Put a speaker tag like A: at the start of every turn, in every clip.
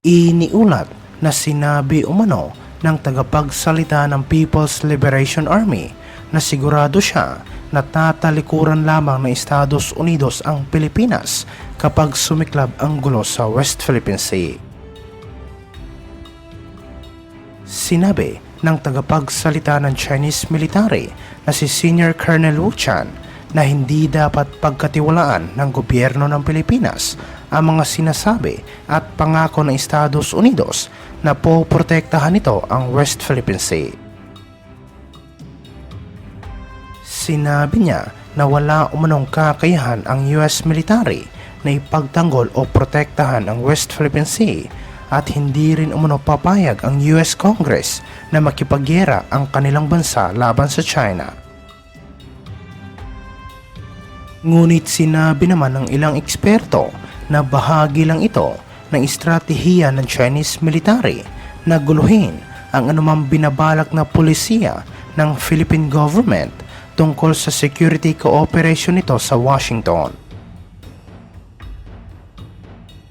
A: Iniulat na sinabi umano ng tagapagsalita ng People's Liberation Army na sigurado siya na tatalikuran lamang ng Estados Unidos ang Pilipinas kapag sumiklab ang gulo sa West Philippine Sea. Sinabi ng tagapagsalita ng Chinese military na si Senior Colonel Wu Chan na hindi dapat pagkatiwalaan ng gobyerno ng Pilipinas ang mga sinasabi at pangako ng Estados Unidos na poprotektahan nito ang West Philippine Sea. Sinabi niya na wala umanong kakayahan ang US military na ipagtanggol o protektahan ang West Philippine Sea at hindi rin umano papayag ang US Congress na makipagyera ang kanilang bansa laban sa China. Ngunit sinabi naman ng ilang eksperto na bahagi lang ito ng estratehiya ng Chinese military na guluhin ang anumang binabalak na pulisiya ng Philippine government tungkol sa security cooperation nito sa Washington.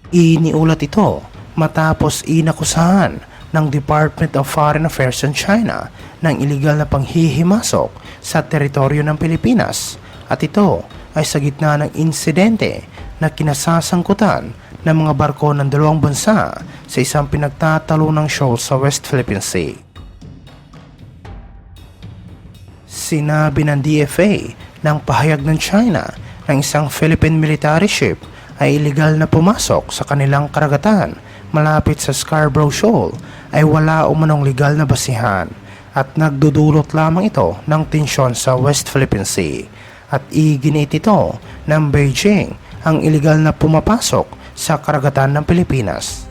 A: Iniulat ito matapos inakusahan ng Department of Foreign Affairs ng China ng iligal na panghihimasok sa teritoryo ng Pilipinas at ito ay sa gitna ng insidente na kinasasangkutan ng mga barko ng dalawang bansa sa isang pinagtatalunang shoal sa West Philippine Sea. Sinabi ng DFA ng pahayag ng China ng isang Philippine military ship ay iligal na pumasok sa kanilang karagatan malapit sa Scarborough Shoal ay wala umanong legal na basihan at nagdudulot lamang ito ng tensyon sa West Philippine Sea at iginit ito ng Beijing ang iligal na pumapasok sa karagatan ng Pilipinas.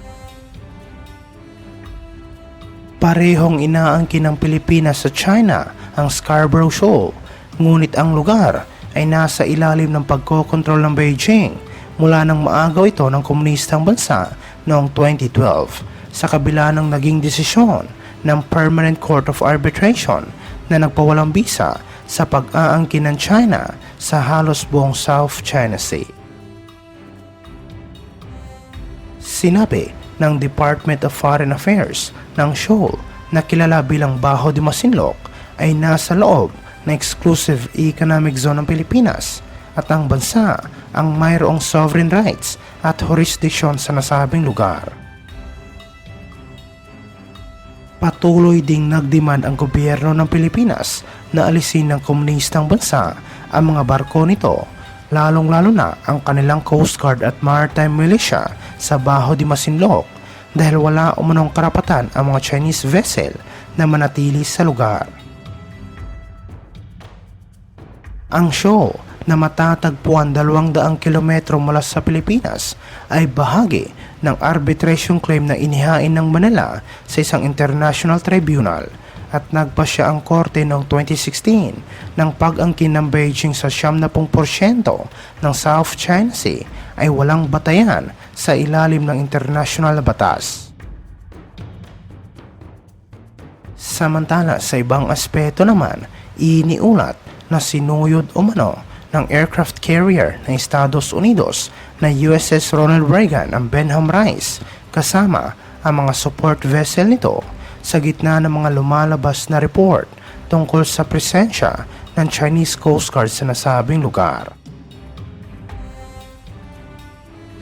A: Parehong inaangkin ng Pilipinas sa China ang Scarborough Shoal, ngunit ang lugar ay nasa ilalim ng pagkokontrol ng Beijing mula nang maagaw ito ng komunistang bansa noong 2012 sa kabila ng naging desisyon ng Permanent Court of Arbitration na nagpawalang bisa sa pag-aangkin ng China sa halos buong South China Sea. Sinabi ng Department of Foreign Affairs ng shoal na kilala bilang Bajo de Masinloc ay nasa loob ng exclusive economic zone ng Pilipinas at ang bansa ang mayroong sovereign rights at jurisdiction sa nasabing lugar. Patuloy ding nagdemand ang gobyerno ng Pilipinas na alisin ng komunistang bansa ang mga barko nito, lalong-lalo na ang kanilang Coast Guard at Maritime Militia sa Bajo de Masinloc dahil wala umanong karapatan ang mga Chinese vessel na manatili sa lugar. Ang show na matatagpuan 200 kilometro mula sa Pilipinas ay bahagi ng arbitration claim na inihain ng Manila sa isang international tribunal at nagpasya ang korte noong 2016 ng pag-angkin ng Beijing sa 70% ng South China Sea ay walang batayan sa ilalim ng international na batas. Samantala sa ibang aspeto naman, iniulat na sinuyod umano ng aircraft carrier ng Estados Unidos na USS Ronald Reagan ang Benham Rice kasama ang mga support vessel nito sa gitna ng mga lumalabas na report tungkol sa presensya ng Chinese Coast Guard sa nasabing lugar.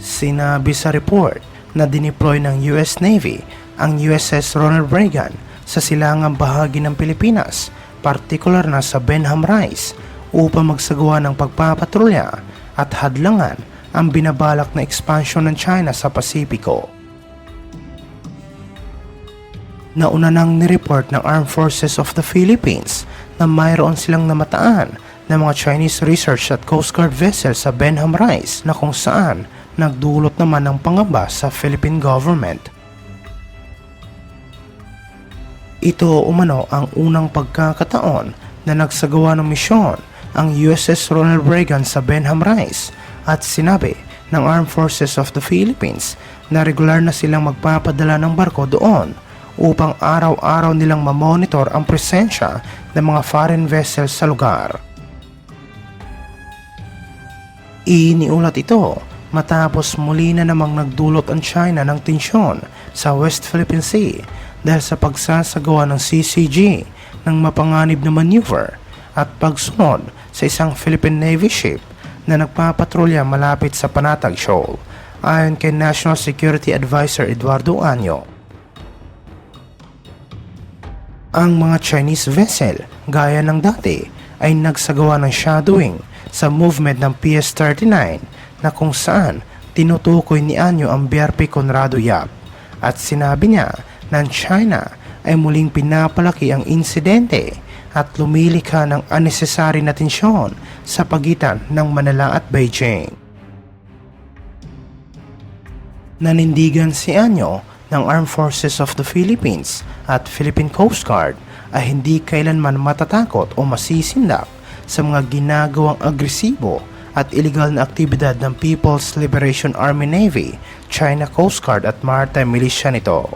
A: Sinabi sa report na dineploy ng US Navy ang USS Ronald Reagan sa silangang bahagi ng Pilipinas, partikular na sa Benham Rice, upang magsagawa ng pagpapatrolya at hadlangan ang binabalak na ekspansyon ng China sa Pasipiko. Nauna nang nireport ng Armed Forces of the Philippines na mayroon silang namataan ng mga Chinese research at Coast Guard vessel sa Benham Rice na kung saan nagdulot naman ng pangamba sa Philippine government. Ito umano ang unang pagkakataon na nagsagawa ng misyon ang USS Ronald Reagan sa Benham Rice at sinabi ng Armed Forces of the Philippines na regular na silang magpapadala ng barko doon upang araw-araw nilang mamonitor ang presensya ng mga foreign vessels sa lugar. Iniulat ito matapos muli na namang nagdulot ang China ng tensyon sa West Philippine Sea dahil sa pagsasagawa ng CCG ng mapanganib na maneuver at pagsunod sa isang Philippine Navy ship na nagpapatrolya malapit sa Panatag Shoal, ayon kay National Security Advisor Eduardo Anyo. Ang mga Chinese vessel, gaya ng dati, ay nagsagawa ng shadowing sa movement ng PS-39 na kung saan tinutukoy ni Anyo ang BRP Conrado Yap at sinabi niya na ang China ay muling pinapalaki ang insidente at lumilikha ng unnecessary na tensyon sa pagitan ng Manila at Beijing. Nanindigan si Anyo ng Armed Forces of the Philippines at Philippine Coast Guard ay hindi kailanman matatakot o masisindak sa mga ginagawang agresibo at iligal na aktibidad ng People's Liberation Army Navy, China Coast Guard at Maritime Militia nito.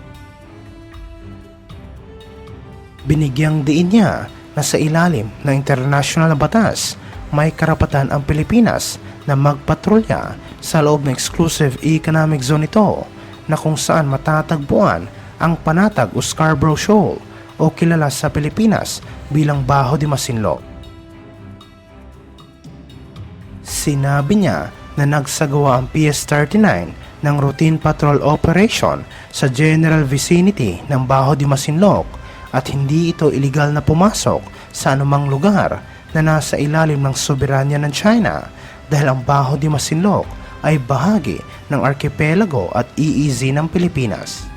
A: Binigyang diin niya na sa ilalim ng international na batas, may karapatan ang Pilipinas na magpatrolya sa loob ng exclusive economic zone nito na kung saan matatagpuan ang Panatag o Scarborough Shoal o kilala sa Pilipinas bilang Baho de Masinloc. Sinabi niya na nagsagawa ang PS-39 ng routine patrol operation sa general vicinity ng Baho de Masinloc at hindi ito iligal na pumasok sa anumang lugar na nasa ilalim ng soberanya ng China dahil ang Baho de Masinloc ay bahagi ng archipelago at EEZ ng Pilipinas.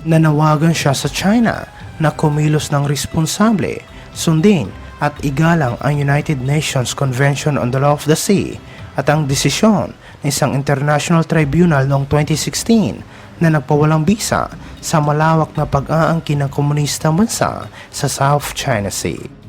A: Nanawagan siya sa China na kumilos ng responsable, sundin at igalang ang United Nations Convention on the Law of the Sea at ang desisyon ng isang international tribunal noong 2016 na nagpawalang bisa sa malawak na pag-aangkin ng komunistang bansa sa South China Sea.